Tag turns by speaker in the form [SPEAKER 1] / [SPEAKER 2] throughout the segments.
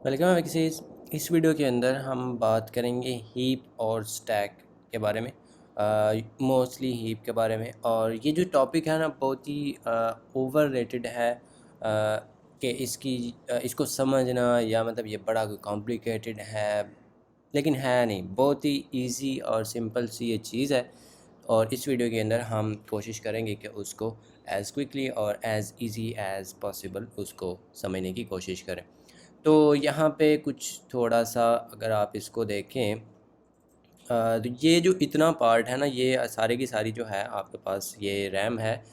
[SPEAKER 1] Welcome है किसी इस वीडियो के अंदर हम बात करेंगे हीप और स्टैक के बारे में, मोस्टली हीप के बारे में। और ये जो टॉपिक है ना बहुत ही ओवर रेटेड है, कि इसको समझना या मतलब ये बड़ा कॉम्प्लिकेटेड है, लेकिन है नहीं, बहुत ही इजी और सिंपल सी ये चीज़ है। और इस वीडियो के अंदर हम कोशिश करेंगे कि उसको एज़ क्विकली और एज़ इजी एज़ पॉसिबल उसको समझने की कोशिश करें। तो यहाँ पे कुछ थोड़ा सा अगर आप इसको देखें, तो ये जो इतना पार्ट है ना, ये सारे की सारी जो है आपके पास ये रैम है,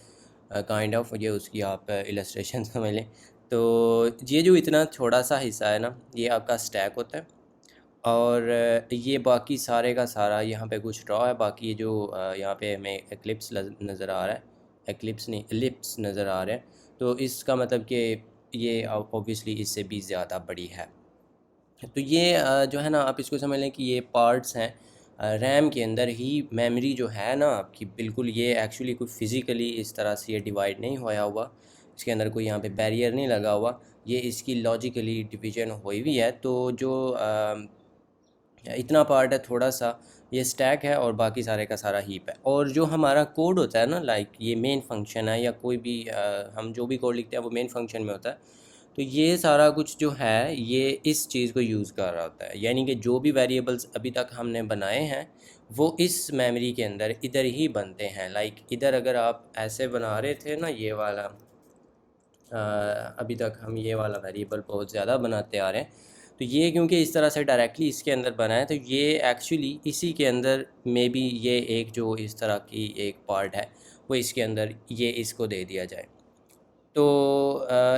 [SPEAKER 1] काइंड ऑफ ये उसकी आप इलस्ट्रेशन समझ लें। तो ये जो इतना छोटा सा हिस्सा है ना, ये आपका स्टैक होता है। और ये बाकी सारे का सारा यहाँ पे कुछ ड्रॉ है। बाकी ये जो यहाँ पे हमें एक्लिप्स नज़र आ रहा है, एक्लिप्स नहीं एलिप्स नज़र आ रहे हैं, तो इसका मतलब कि ये ऑब्वियसली इससे भी ज़्यादा बड़ी है। तो ये जो है ना, आप इसको समझ लें कि ये पार्ट्स हैं रैम के अंदर ही। मेमोरी जो है ना आपकी, बिल्कुल ये एक्चुअली कोई फ़िज़िकली इस तरह से ये डिवाइड नहीं होया हुआ, इसके अंदर कोई यहाँ पे बैरियर नहीं लगा हुआ, ये इसकी लॉजिकली डिवीजन हुई हुई है। तो जो इतना पार्ट है थोड़ा सा, ये स्टैक है और बाकी सारे का सारा हीप है। और जो हमारा कोड होता है ना, लाइक ये मेन फंक्शन है या कोई भी हम जो भी कोड लिखते हैं वो मेन फंक्शन में होता है। तो ये सारा कुछ जो है ये इस चीज़ को यूज़ कर रहा होता है, यानी कि जो भी वेरिएबल्स अभी तक हमने बनाए हैं वो इस मेमोरी के अंदर इधर ही बनते हैं। लाइक इधर अगर आप ऐसे बना रहे थे ना, ये वाला अभी तक हम ये वाला वेरिएबल बहुत ज़्यादा बनाते आ रहे हैं, तो ये क्योंकि इस तरह से डायरेक्टली इसके अंदर बना है, तो ये एक्चुअली इसी के अंदर मे बी ये एक जो इस तरह की एक पार्ट है वो इसके अंदर ये इसको दे दिया जाए। तो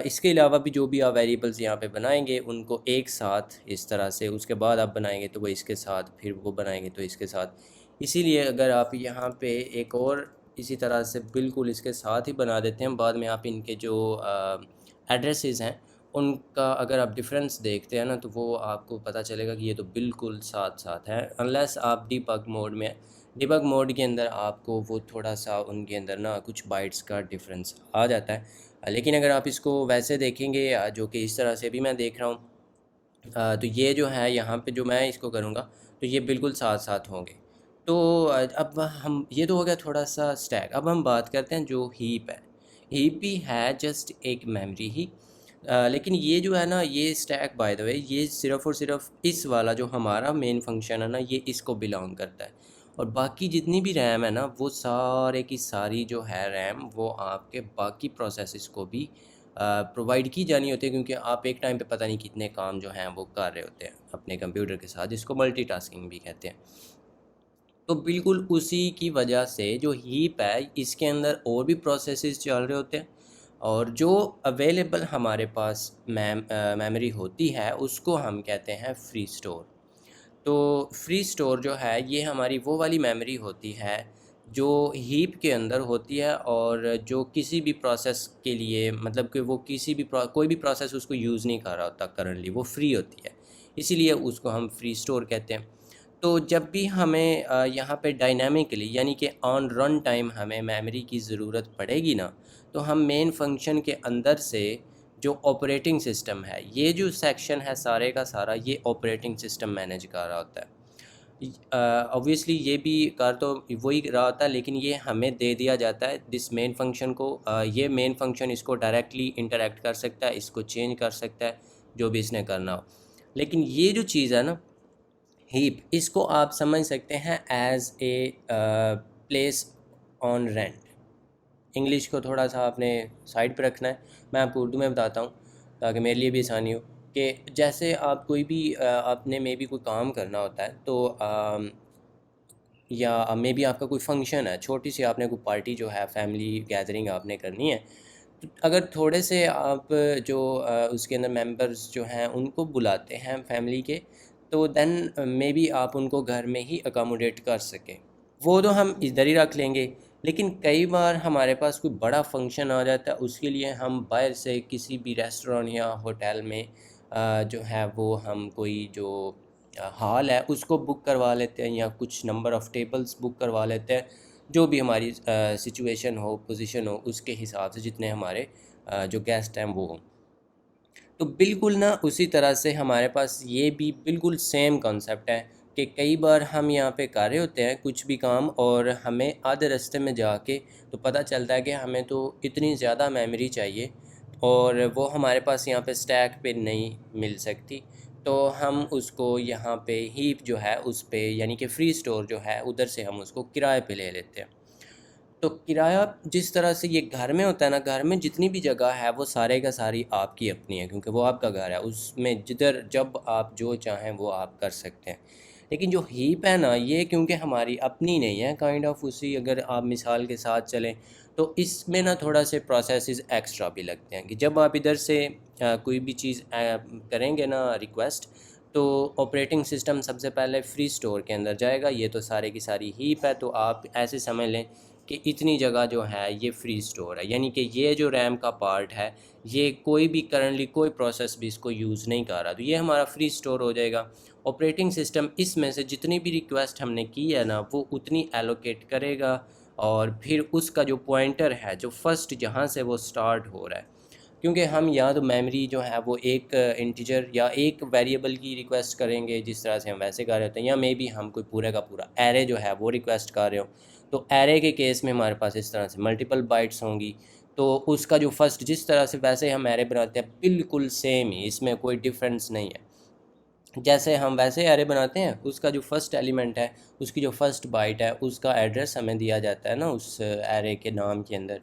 [SPEAKER 1] इसके अलावा भी जो भी आप वेरिएबल्स यहाँ पे बनाएंगे उनको एक साथ इस तरह से, उसके बाद आप बनाएंगे तो वो इसके साथ, फिर वो बनाएंगे तो इसके साथ। इसीलिए अगर आप यहाँ पे एक और इसी तरह से बिल्कुल इसके साथ ही बना देते हैं, बाद में आप इनके जो एड्रेसेस हैं उनका अगर आप डिफरेंस देखते हैं ना, तो वो आपको पता चलेगा कि ये तो बिल्कुल साथ साथ है, अनलेस आप डीबग मोड में। डीबग मोड के अंदर आपको वो थोड़ा सा उनके अंदर ना कुछ बाइट्स का डिफरेंस आ जाता है। लेकिन अगर आप इसको वैसे देखेंगे, जो कि इस तरह से भी मैं देख रहा हूँ, तो ये जो है यहाँ पे जो मैं इसको करूँगा तो ये बिल्कुल साथ साथ होंगे। तो अब हम, ये तो हो गया थोड़ा सा स्टैक। अब हम बात करते हैं जो हीप है। हीप भी है जस्ट एक मेमोरी ही, लेकिन ये जो है ना, ये स्टैक बाय द वे ये सिर्फ़ और सिर्फ इस वाला जो हमारा मेन फंक्शन है ना, ये इसको बिलोंग करता है। और बाकी जितनी भी रैम है ना, वो सारे की सारी जो है रैम, वो आपके बाकी प्रोसेसेस को भी प्रोवाइड की जानी होती है, क्योंकि आप एक टाइम पे पता नहीं कितने काम जो हैं वो कर रहे होते हैं अपने कंप्यूटर के साथ, जिसको मल्टीटास्किंग भी कहते हैं। तो बिल्कुल उसी की वजह से जो हीप है इसके अंदर और भी प्रोसेसेस चल रहे होते हैं, और जो अवेलेबल हमारे पास मेमोरी होती है उसको हम कहते हैं फ्री स्टोर। तो फ्री स्टोर जो है ये हमारी वो वाली मेमोरी होती है जो हीप के अंदर होती है, और जो किसी भी प्रोसेस के लिए, मतलब कि वो किसी भी कोई भी प्रोसेस उसको यूज़ नहीं कर रहा होता करंटली, वो फ्री होती है, इसीलिए उसको हम फ्री स्टोर कहते हैं। तो जब भी हमें यहाँ पे डायनामिकली यानी कि ऑन रन टाइम हमें मेमोरी की ज़रूरत पड़ेगी ना, तो हम मेन फंक्शन के अंदर से जो ऑपरेटिंग सिस्टम है, ये जो सेक्शन है सारे का सारा ये ऑपरेटिंग सिस्टम मैनेज कर रहा होता है। ऑब्वियसली ये भी कर तो वही रहा होता है, लेकिन ये हमें दे दिया जाता है दिस मेन फंक्शन को। ये मेन फंक्शन इसको डायरेक्टली इंटरेक्ट कर सकता है, इसको चेंज कर सकता है, जो भी इसने करना हो। लेकिन ये जो चीज़ है ना हीप, इसको आप समझ सकते हैं as a place on rent. English को थोड़ा सा आपने साइड पर रखना है, मैं आपको उर्दू में बताता हूँ ताकि मेरे लिए भी आसानी हो। कि जैसे आप कोई भी आपने मे बी कोई काम करना होता है, तो या मे बी आपका कोई फंक्शन है, छोटी सी आपने कोई पार्टी जो है फैमिली गैदरिंग आपने करनी है, तो अगर थोड़े से आप जो उसके अंदर मेंबर्स जो हैं उनको बुलाते हैं फैमिली के, तो देन मे बी आप उनको घर में ही अकोमोडेट कर सकें, वो तो हम इधर ही रख लेंगे। लेकिन कई बार हमारे पास कोई बड़ा फंक्शन आ जाता है, उसके लिए हम बाहर से किसी भी रेस्टोरेंट या होटल में जो है वो हम कोई जो हॉल है उसको बुक करवा लेते हैं, या कुछ नंबर ऑफ़ टेबल्स बुक करवा लेते हैं, जो भी हमारी सिचुएशन हो, पोजीशन हो, उसके हिसाब से जितने हमारे जो गेस्ट हैं वो हों। तो बिल्कुल ना उसी तरह से हमारे पास ये भी बिल्कुल सेम कॉन्सेप्ट है कि कई बार हम यहाँ पे कर रहे होते हैं कुछ भी काम और हमें आधे रास्ते में जाके तो पता चलता है कि हमें तो इतनी ज़्यादा मेमोरी चाहिए और वो हमारे पास यहाँ पे स्टैक पे नहीं मिल सकती। तो हम उसको यहाँ पे हीप जो है उस पे यानी कि फ्री स्टोर जो है उधर से हम उसको किराए पे ले लेते हैं। तो किराया जिस तरह से ये घर में होता है ना, घर में जितनी भी जगह है वो सारे का सारी आपकी अपनी है क्योंकि वो आपका घर है, उसमें जिधर जब आप जो चाहें वो आप कर सकते हैं। लेकिन जो हीप है ना, ये क्योंकि हमारी अपनी नहीं है काइंड ऑफ उसी, अगर आप मिसाल के साथ चलें तो इसमें ना थोड़ा से प्रोसेसेस एक्स्ट्रा भी लगते हैं कि जब आप इधर से कोई भी चीज़ करेंगे ना रिक्वेस्ट, तो ऑपरेटिंग सिस्टम सबसे पहले फ्री स्टोर के अंदर जाएगा। ये तो सारे की सारी हीप है, तो आप ऐसे समझ लें कि इतनी जगह जो है ये फ्री स्टोर है, यानी कि ये जो रैम का पार्ट है ये कोई भी करंटली कोई प्रोसेस भी इसको यूज़ नहीं कर रहा, तो ये हमारा फ्री स्टोर हो जाएगा। ऑपरेटिंग सिस्टम इसमें से जितनी भी रिक्वेस्ट हमने की है ना वो उतनी एलोकेट करेगा और फिर उसका जो पॉइंटर है जो फर्स्ट जहाँ से वो स्टार्ट हो रहा है, क्योंकि हम या तो मेमोरी जो है वो एक इंटीजर या एक वेरिएबल की रिक्वेस्ट करेंगे जिस तरह से हम वैसे कर रहे होते हैं, या मे बी हम कोई पूरे का पूरा एरे जो है वो रिक्वेस्ट कर रहे हो, तो एरे के केस में हमारे पास इस तरह से मल्टीपल बाइट्स होंगी। तो उसका जो फर्स्ट जिस तरह से वैसे हम एरे बनाते हैं बिल्कुल सेम ही, इसमें कोई डिफरेंस नहीं है। जैसे हम वैसे एरे बनाते हैं, उसका जो फर्स्ट एलिमेंट है उसकी जो फर्स्ट बाइट है उसका एड्रेस हमें दिया जाता है ना उस एरे के नाम के अंदर,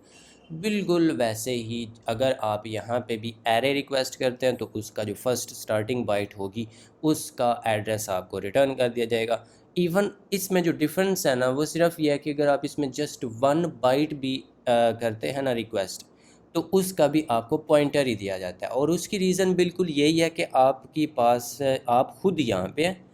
[SPEAKER 1] बिल्कुल वैसे ही अगर आप यहाँ पे भी एरे रिक्वेस्ट करते हैं तो उसका जो फर्स्ट स्टार्टिंग बाइट होगी उसका एड्रेस आपको रिटर्न कर दिया जाएगा। इवन इसमें जो डिफरेंस है ना वो सिर्फ ये है कि अगर आप इसमें जस्ट 1 बाइट भी करते हैं ना रिक्वेस्ट, तो उसका भी आपको पॉइंटर ही दिया जाता है। और उसकी रीज़न बिल्कुल यही है कि आपके पास आप खुद यहाँ पे हैं,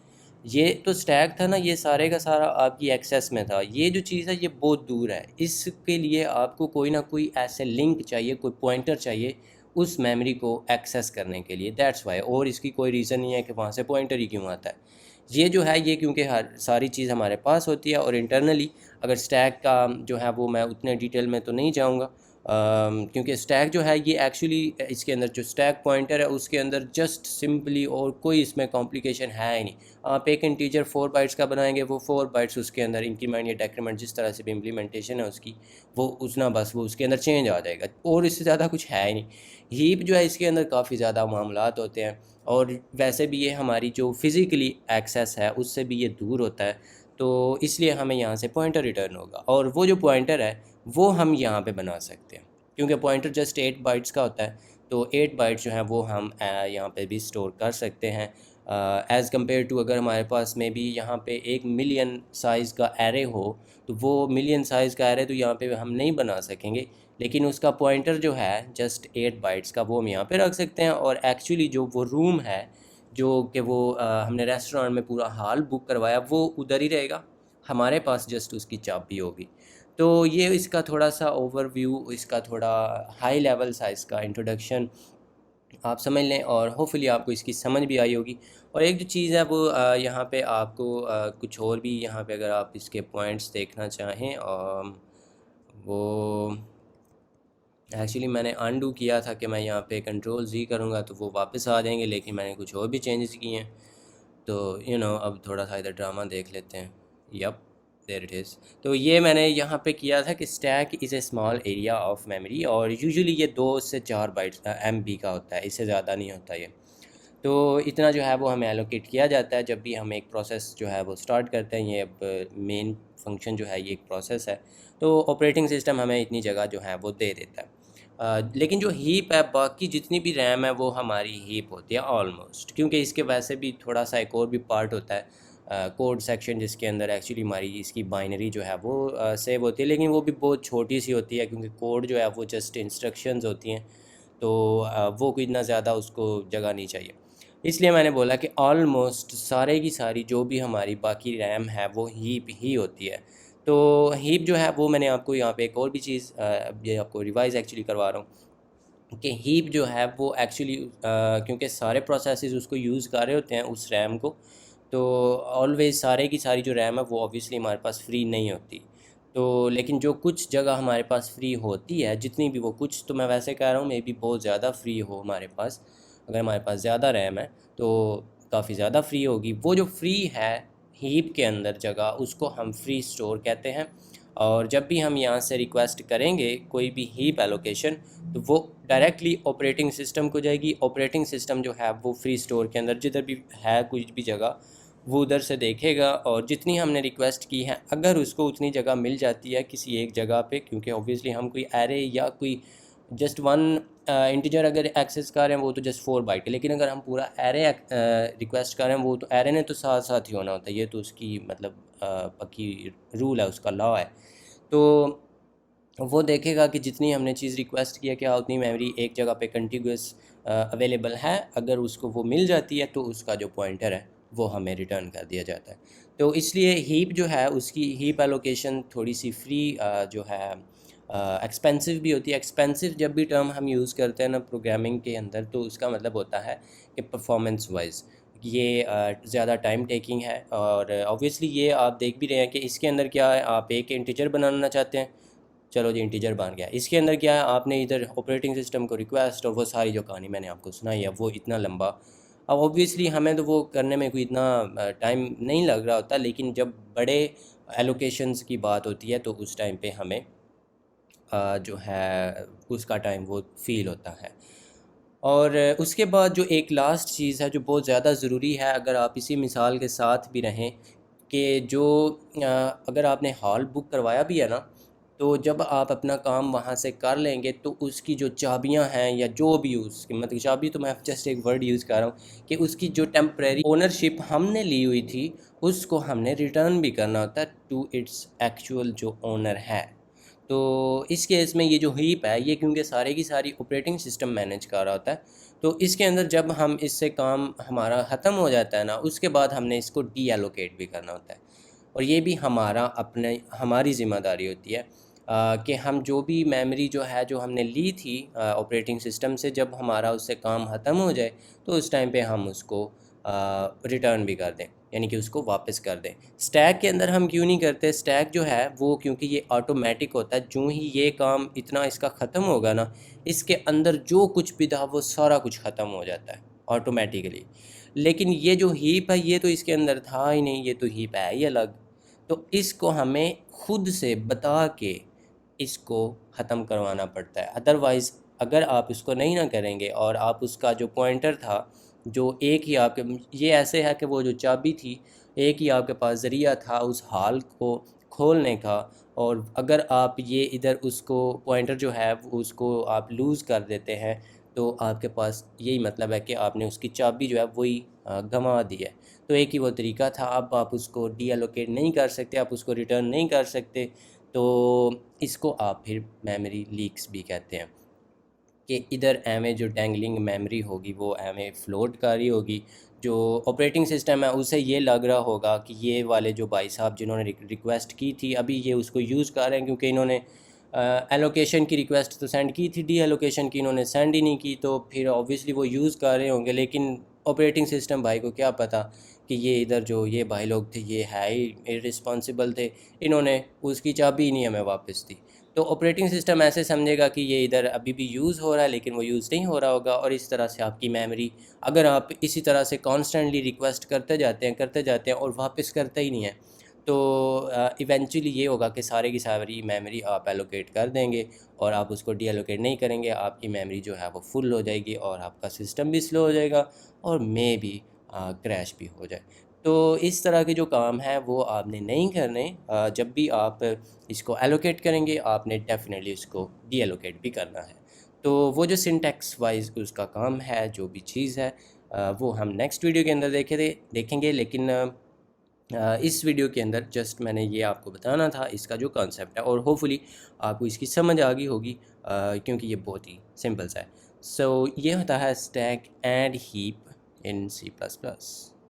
[SPEAKER 1] ये तो स्टैक था ना, ये सारे का सारा आपकी एक्सेस में था, ये जो चीज़ है ये बहुत दूर है, इसके लिए आपको कोई ना कोई ऐसे लिंक चाहिए, कोई पॉइंटर चाहिए उस मेमोरी को एक्सेस करने के लिए, दैट्स वाई। और इसकी कोई रीज़न नहीं है कि वहाँ से पॉइंटर ही क्यों आता है। ये जो है ये क्योंकि हर सारी चीज़ हमारे पास होती है। और इंटरनली अगर स्टैक का जो है वो मैं उतने डिटेल में तो नहीं जाऊँगा, क्योंकि स्टैक जो है ये एक्चुअली इसके अंदर जो स्टैक पॉइंटर है उसके अंदर जस्ट सिंपली और कोई इसमें कॉम्प्लिकेशन है ही नहीं। आप एक इंटीजर 4 बाइट्स का बनाएंगे, वो 4 बाइट्स उसके अंदर इंक्रीमेंट या डेक्रीमेंट जिस तरह से भी इम्प्लीमेंटेशन है उसकी, वो उसना बस वो उसके अंदर चेंज आ जाएगा और इससे ज़्यादा कुछ है ही नहीं। हीप जो है इसके अंदर काफ़ी ज़्यादा मामलात होते हैं और वैसे भी ये हमारी जो फिज़िकली एक्सेस है उससे भी ये दूर होता है, तो इसलिए हमें यहाँ से पॉइंटर रिटर्न होगा। और वो जो पॉइंटर है वो हम यहाँ पे बना सकते हैं क्योंकि पॉइंटर जस्ट 8 बाइट्स का होता है, तो 8 बाइट्स जो हैं वो हम यहाँ पे भी स्टोर कर सकते हैं एज़ कम्पेयर टू अगर हमारे पास में भी यहाँ पे 1 मिलियन साइज़ का एरे हो, तो वो मिलियन साइज़ का एरे तो यहाँ पे हम नहीं बना सकेंगे, लेकिन उसका पॉइंटर जो है जस्ट 8 बाइट्स का वो हम यहाँ पे रख सकते हैं। और एक्चुअली जो वो रूम है जो कि वो हमने रेस्टोरेंट में पूरा हॉल बुक करवाया वो उधर ही रहेगा, हमारे पास जस्ट उसकी चाबी होगी। तो ये इसका थोड़ा सा ओवरव्यू, इसका थोड़ा हाई लेवल सा इसका इंट्रोडक्शन आप समझ लें और होपफुली आपको इसकी समझ भी आई होगी। और एक जो चीज़ है वो यहाँ पे आपको कुछ और भी यहाँ पे अगर आप इसके पॉइंट्स देखना चाहें, वो एक्चुअली मैंने अनडू किया था कि मैं यहाँ पे कंट्रोल जी करूँगा तो वो वापस आ जाएंगे, लेकिन मैंने कुछ और भी चेंजेस किए हैं। तो अब थोड़ा सा इधर ड्रामा देख लेते हैं। Yup, there it is. तो ये मैंने यहाँ पे किया था कि stack is a small area of memory, और यूजुअली ये 2 से 4 बाइट्स MB का होता है, इससे ज़्यादा नहीं होता ये। तो इतना जो है वो हमें एलोकेट किया जाता है जब भी हम एक प्रोसेस जो है वो स्टार्ट करते हैं। ये अब मेन फंक्शन जो है ये एक प्रोसेस है, तो ऑपरेटिंग सिस्टम हमें इतनी जगह जो है वो दे देता है। लेकिन जो हीप है, बाकी जितनी भी रैम है वो हमारी हीप होती है ऑलमोस्ट, क्योंकि इसके वैसे भी थोड़ा सा एक और भी पार्ट होता है कोड सेक्शन, जिसके अंदर एक्चुअली हमारी इसकी बाइनरी जो है वो सेव होती है, लेकिन वो भी बहुत छोटी सी होती है क्योंकि कोड जो है वो जस्ट इंस्ट्रक्शंस होती हैं, तो वो कोई इतना ज़्यादा उसको जगह नहीं चाहिए। इसलिए मैंने बोला कि ऑलमोस्ट सारे की सारी जो भी हमारी बाकी रैम है वो हीप ही होती है। तो हीप जो है वो मैंने आपको यहाँ पे एक और भी चीज़ ये आपको रिवाइज़ एक्चुअली करवा रहा हूँ कि हीप जो है वो एक्चुअली क्योंकि सारे प्रोसेसेस उसको यूज़ कर रहे होते हैं उस रैम को, तो ऑलवेज़ सारे की सारी जो रैम है वो ऑब्वियसली हमारे पास फ्री नहीं होती। तो लेकिन जो कुछ जगह हमारे पास फ्री होती है, जितनी भी वो कुछ, तो मैं वैसे कह रहा हूँ मे बी बहुत ज़्यादा फ्री हो हमारे पास, अगर हमारे पास ज़्यादा रैम है तो काफ़ी ज़्यादा फ्री होगी। वो जो फ्री है हीप के अंदर जगह, उसको हम फ्री स्टोर कहते हैं। और जब भी हम यहाँ से रिक्वेस्ट करेंगे कोई भी हीप एलोकेशन, तो वो डायरेक्टली ऑपरेटिंग सिस्टम को जाएगी। ऑपरेटिंग सिस्टम जो है वो फ्री स्टोर के अंदर जिधर भी है कुछ भी जगह, वो उधर से देखेगा और जितनी हमने रिक्वेस्ट की है अगर उसको उतनी जगह मिल जाती है किसी एक जगह पे, क्योंकि ऑब्वियसली हम कोई एरे या कोई जस्ट वन इंटीजर अगर एक्सेस कर रहे हैं वो तो जस्ट 4 बाइट है, लेकिन अगर हम पूरा एरे रिक्वेस्ट कर रहे हैं वो तो एरे ने तो साथ साथ ही होना होता है। ये तो उसकी मतलब पक्की रूल है, उसका लॉ है। तो वो देखेगा कि जितनी हमने चीज़ रिक्वेस्ट किया क्या उतनी मेमोरी एक जगह पे कंटिन्यूस अवेलेबल है। अगर उसको वो मिल जाती है तो उसका जो पॉइंटर है वो हमें रिटर्न कर दिया जाता है। तो इसलिए हीप जो है उसकी हीप एलोकेशन थोड़ी सी फ्री जो है एक्सपेंसिव भी होती है। एक्सपेंसिव जब भी टर्म हम यूज़ करते हैं ना प्रोग्रामिंग के अंदर, तो उसका मतलब होता है कि परफॉर्मेंस वाइज ये ज़्यादा टाइम टेकिंग है। और ऑब्वियसली ये आप देख भी रहे हैं कि इसके अंदर क्या है, आप एक इंटीजर बनाना चाहते हैं, चलो जी इंटीजर बन गया। इसके अंदर क्या है, आपने इधर ऑपरेटिंग सिस्टम को रिक्वेस्ट और वो सारी जो कहानी मैंने आपको सुनाई है वो इतना लंबा। अब ऑब्वियसली हमें तो वो करने में कोई इतना टाइम नहीं लग रहा होता, लेकिन जब बड़े एलोकेशंस की बात होती है तो उस टाइम पे हमें जो है उसका टाइम वो फील होता है। और उसके बाद जो एक लास्ट चीज़ है जो बहुत ज़्यादा ज़रूरी है, अगर आप इसी मिसाल के साथ भी रहें कि जो अगर आपने हॉल बुक करवाया भी है ना, तो जब आप अपना काम वहाँ से कर लेंगे तो उसकी जो चाबियाँ हैं या जो भी उसकी मतलब चाबी तो मैं जस्ट एक वर्ड यूज़ कर रहा हूँ कि उसकी जो टेम्परेरी ओनरशिप हमने ली हुई थी उसको हमने रिटर्न भी करना होता है टू इट्स एक्चुअल जो ओनर है। तो इस केस में ये जो हीप है ये क्योंकि सारे की सारी ऑपरेटिंग सिस्टम मैनेज कर रहा होता है, तो इसके अंदर जब हम इससे काम हमारा ख़त्म हो जाता है ना, उसके बाद हमने इसको डी एलोकेट भी करना होता है। और ये भी हमारी ज़िम्मेदारी होती है कि हम जो भी मेमोरी जो है जो हमने ली थी ऑपरेटिंग सिस्टम से, जब हमारा उससे काम ख़त्म हो जाए तो उस टाइम पे हम उसको रिटर्न भी कर दें, यानी कि उसको वापस कर दें। स्टैक के अंदर हम क्यों नहीं करते? स्टैक जो है वो क्योंकि ये ऑटोमेटिक होता है, जो ही ये काम इतना इसका ख़त्म होगा ना, इसके अंदर जो कुछ भी था वो सारा कुछ ख़त्म हो जाता है ऑटोमेटिकली। लेकिन ये जो हीप है ये तो इसके अंदर था ही नहीं, ये तो हीप है ही अलग। तो इसको हमें खुद से बता के इसको ख़त्म करवाना पड़ता है। अदरवाइज़ अगर आप इसको नहीं ना करेंगे और आप उसका जो पॉइंटर था, जो एक ही आपके ये ऐसे है कि वो जो चाबी थी एक ही आपके पास ज़रिया था उस हाल को खोलने का, और अगर आप ये इधर उसको पॉइंटर जो है वो उसको आप लूज़ कर देते हैं तो आपके पास यही मतलब है कि आपने उसकी चाबी जो है वही गंवा दी है। तो एक ही वो तरीका था, अब आप उसको डी एलोकेट नहीं कर सकते, आप उसको रिटर्न नहीं कर सकते। तो इसको आप फिर मेमोरी लीक्स भी कहते हैं कि इधर एमें जो डैंगलिंग मेमोरी होगी वो एमें फ्लोट कर रही होगी। जो ऑपरेटिंग सिस्टम है उसे ये लग रहा होगा कि ये वाले जो भाई साहब जिन्होंने रिक्वेस्ट की थी अभी ये उसको यूज़ कर रहे हैं, क्योंकि इन्होंने एलोकेशन की रिक्वेस्ट तो सेंड की थी, डी एलोकेशन की इन्होंने सेंड ही नहीं की, तो फिर ऑब्वियसली वो यूज़ कर रहे होंगे। लेकिन ऑपरेटिंग सिस्टम भाई को क्या पता कि ये इधर जो ये भाई लोग थे ये है ही इररिस्पॉन्सिबल थे, इन्होंने उसकी चाबी ही नहीं हमें वापस दी। तो ऑपरेटिंग सिस्टम ऐसे समझेगा कि ये इधर अभी भी यूज़ हो रहा है लेकिन वो यूज़ नहीं हो रहा होगा, और इस तरह से आपकी मेमोरी अगर आप इसी तरह से कॉन्स्टेंटली रिक्वेस्ट करते जाते हैं और वापस करते ही नहीं हैं, तो इवेंचुअली ये होगा कि सारे की सारी मेमोरी आप एलोकेट कर देंगे और आप उसको डी एलोकेट नहीं करेंगे, आपकी मेमोरी जो है वो फुल हो जाएगी और आपका सिस्टम भी स्लो हो जाएगा और मे भी क्रैश भी हो जाए। तो इस तरह के जो काम है वो आपने नहीं करने। जब भी आप इसको एलोकेट करेंगे आपने डेफिनेटली इसको डी एलोकेट भी करना है। तो वो जो सिंटैक्स वाइज उसका काम है जो भी चीज़ है वो हम नेक्स्ट वीडियो के अंदर देखेंगे। लेकिन इस वीडियो के अंदर जस्ट मैंने ये आपको बताना था इसका जो कॉन्सेप्ट है, और होपफुली आपको इसकी समझ आ गई होगी क्योंकि ये बहुत ही सिंपल सा है। सो ये होता है stack and heap in C++।